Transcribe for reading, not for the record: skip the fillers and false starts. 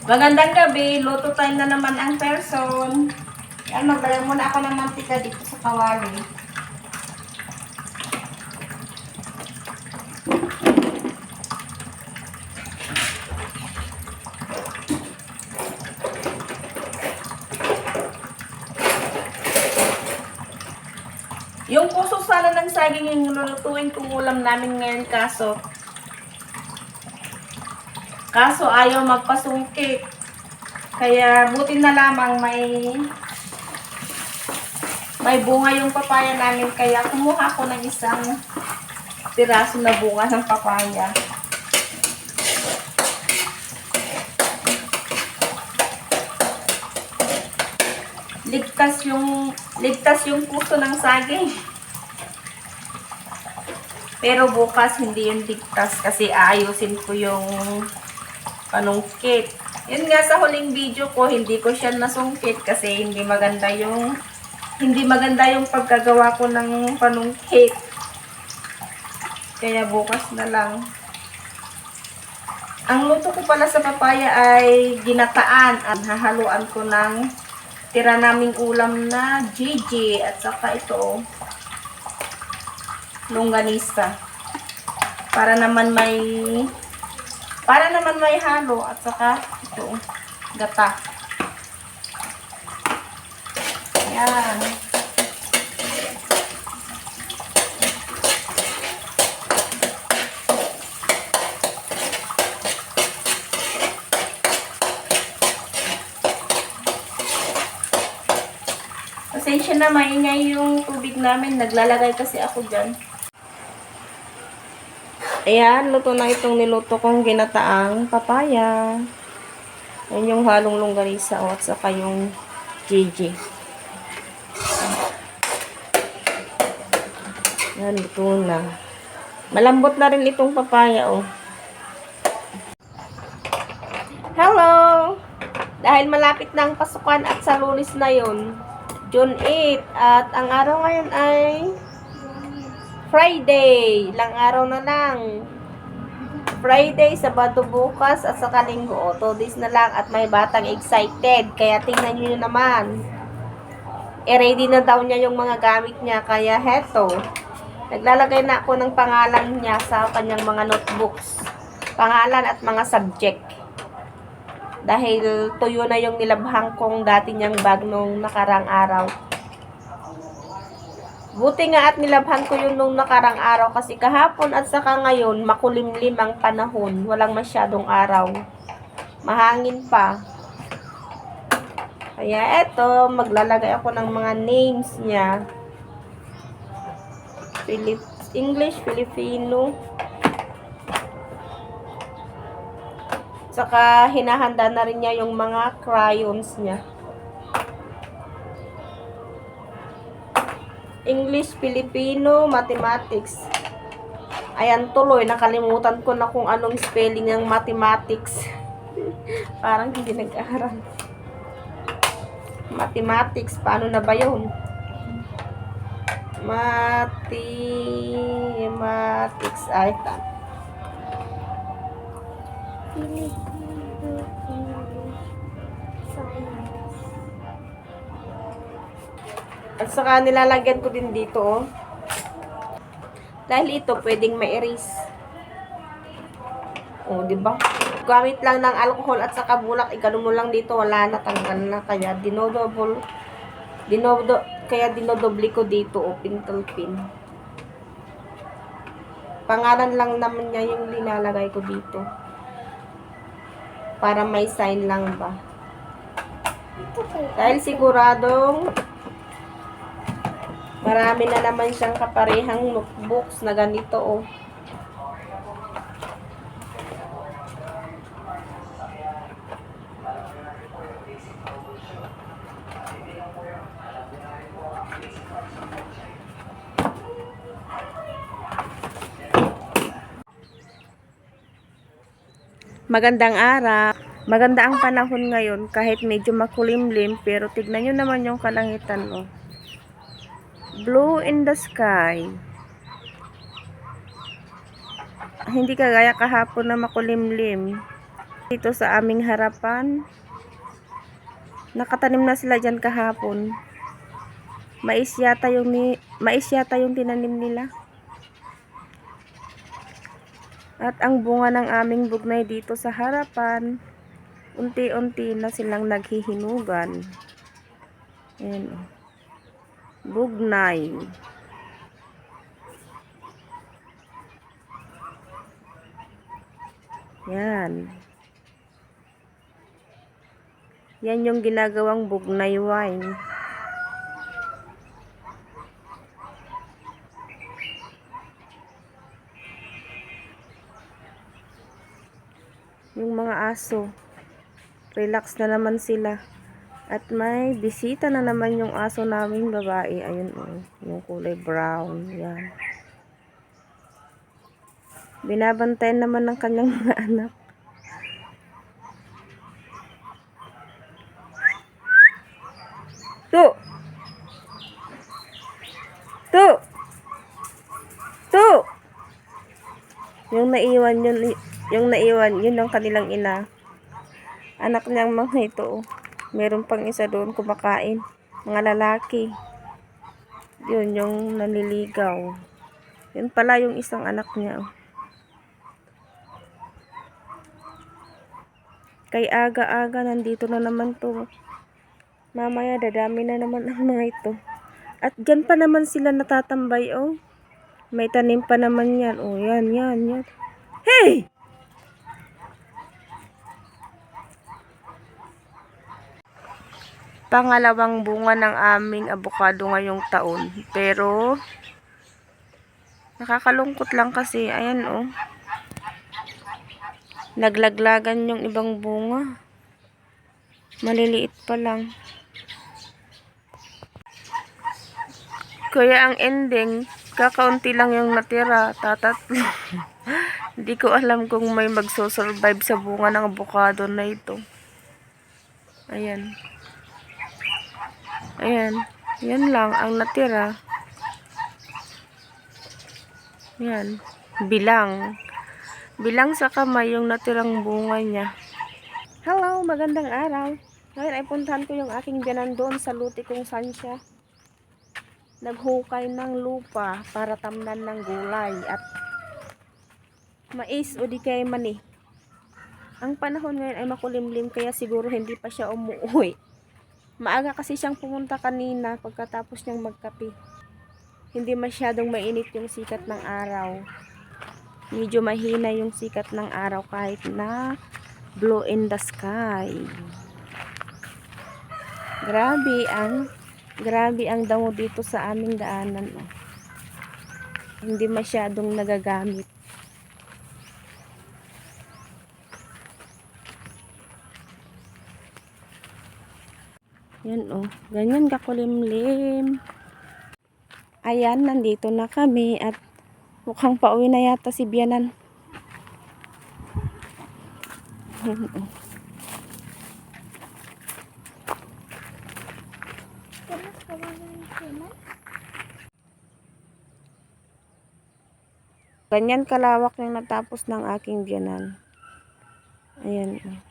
Magandang gabi, luto time na naman ang person. Yan, magdala muna ako ng mantika dito sa kawali. Yung puso sana ng saging yung lulutuin kong ulam namin ngayon kaso ayaw magpasungkit. Kaya buti na lamang may bunga yung papaya namin, kaya kumuha ko ng isang piraso na bunga ng papaya. Ligtas yung puso ng saging. Pero bukas hindi yung ligtas kasi aayusin ko yung panungkit. Yun nga, sa huling video ko, hindi ko siya nasungkit kasi hindi maganda yung pagkagawa ko ng panungkit. Kaya bukas na lang. Ang luto ko pala sa papaya ay ginataan at hahaluan ko ng tira naming ulam na GG at saka ito longganisa. Para naman may halo at saka ito gata. Yan. Pasensya na, maingay yung tubig namin. Naglalagay kasi ako dyan. Ayan, luto na itong niluto kong ginataang papaya. Ayan yung halong longganisa at saka yung GG. Ayan, luto na. Malambot na rin itong papaya, oh. Hello! Dahil malapit na ang pasukan at sa Lunes na yon, June 8, at ang araw ngayon ay Friday. Ilang araw na lang. Friday, Sabado bukas, at saka Linggo. O, 2 days na lang at may batang excited. Kaya tingnan nyo naman. Ready na daw niya yung mga gamit niya. Kaya heto. Naglalagay na ako ng pangalan niya sa kanyang mga notebooks. Pangalan at mga subject. Dahil tuyo na yung nilabhang kong dati niyang bag nung nakarang araw. Buti nga at nilabhan ko yun nung nakarang araw kasi kahapon at saka ngayon makulimlim ang panahon. Walang masyadong araw. Mahangin pa. Kaya eto, maglalagay ako ng mga names niya. English, Filipino. Saka hinahanda na rin niya yung mga crayons niya. English, Filipino, Mathematics. Ayan tuloy, nakalimutan ko na kung anong spelling ng mathematics. Parang hindi nag-aaral. Mathematics, paano na ba yun? Mathematics, ay tama. At saka nilalagyan ko din dito, oh. Dahil ito pwedeng ma-erase. Oh, di ba? Gamit lang ng alcohol at saka bulak, igano mo lang dito, wala na, tanggal na. Kaya dinodoble ko dito, oh, pintle pin. Pangalan lang naman niya yung nilalagay ko dito. Para may sign lang ba. Dahil siguradong marami na naman siyang kaparehang notebooks na ganito, oh. Magandang araw. Maganda ang panahon ngayon kahit medyo makulimlim, pero tignan nyo naman yung kalangitan, oh. Blue in the sky. Hindi kagaya kahapon na makulimlim. Dito sa aming harapan, nakatanim na sila dyan kahapon. Mais yata yung tinanim nila. At ang bunga ng aming bugnay dito sa harapan, unti-unti na silang naghihinugan. Ayan o. Bugnay. Yan. Yan yung ginagawang bugnay wine. Yung mga aso, relax na naman sila. At may bisita na naman yung aso naming babae. Ayun o, yung kulay brown. Yan. Binabantayan naman ng kanyang mga anak. Tu! Tu! Tu! Yung naiwan yun ang kanilang ina. Anak niyang mga ito. Meron pang isa doon kumakain. Mga lalaki. Yun yung nanliligaw. Yun pala yung isang anak niya. Kay aga-aga nandito na naman to. Mamaya dadami na naman ang mga ito. At dyan pa naman sila natatambay oh. May tanim pa naman yan. Oh, yan. Hey! Pangalawang bunga ng aming abukado ngayong taon. Pero, nakakalungkot lang kasi. Ayan oh. Naglaglagan yung ibang bunga. Maliliit pa lang. Kaya ang ending, kakaunti lang yung natira. Tatatlo. Hindi ko alam kung may magsosurvive sa bunga ng abukado na ito. Ayan. Ayan. Yan lang ang natira. Yan. Bilang. Bilang sa kamay yung natirang bunga niya. Hello, magandang araw. Ngayon ay puntahan ko yung aking biyanan doon sa luti kung saan siya naghukay ng lupa para tamnan ng gulay at mais o di kaya mani. Ang panahon ngayon ay makulimlim kaya siguro hindi pa siya umuwi. Maaga kasi siyang pumunta kanina pagkatapos niyang magkape. Hindi masyadong mainit yung sikat ng araw. Medyo mahina yung sikat ng araw kahit na blue in the sky. Grabe ang damo dito sa aming daanan. Oh. Hindi masyadong nagagamit. Yan oh, ganyan kakulimlim. Ayan, nandito na kami at mukhang pauwi na yata si biyanan. Yan oh. Ganyan kalawak yung natapos ng aking biyanan. Ayan oh.